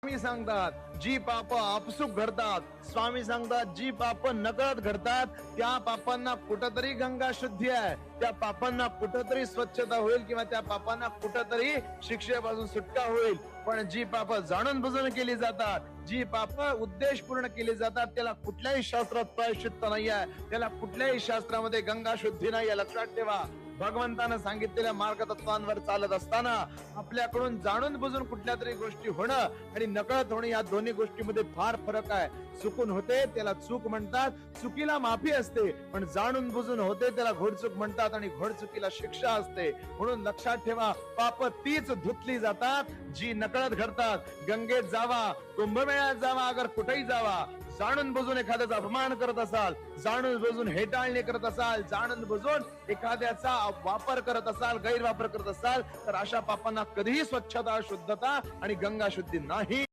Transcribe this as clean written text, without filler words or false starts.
स्वामी सांगतात जी पाप आपसुक घडतात, स्वामी सांगतात जी पाप नकळत घडतात, त्या पापांना कुठंतरी गंगा शुद्धी आहे, त्या पापांना कुठंतरी स्वच्छता होईल किंवा त्या पापांना कुठंतरी शिक्षेपासून सुटका होईल. पण जी पाप जाणून बुजून केली जातात, जी पाप उद्देशपूर्ण केली जातात, त्याला कुठल्याही शास्त्रात प्रायश्चित्त नाही आहे, त्याला कुठल्याही शास्त्रामध्ये गंगा शुद्धी नाही आहे. लक्षात ठेवा, भगवंतानं सांगितलेल्या मार्गतत्वांवर चालत असताना आपल्याकडून जाणून बुजून कुठल्या तरी गोष्टी होणं आणि नकळत होणं या दोन्ही गोष्टीमध्ये फार फरक आहे. चुकून होते त्याला चूक म्हणतात, चुकीला माफी असते, पण जाणून बुजून होते त्याला घोडचूक म्हणतात आणि घोडचुकीला शिक्षा असते. म्हणून लक्षात ठेवा, पाप तीच धुतली जातात जी नकळत घडतात. गंगेत जावा, कुंभमेळ्यात जावा, अगर कुठेही जावा, जाणून बुजून एखाद्याचा अपमान करत असाल, जाणून बुजून हेटाळणी करत असाल, जाणून बुजून एखाद्याचा वापर करत असाल, गैरवापर करत असाल, तर अशा पापांना कधीही स्वच्छता, शुद्धता आणि गंगा शुद्धी नाही.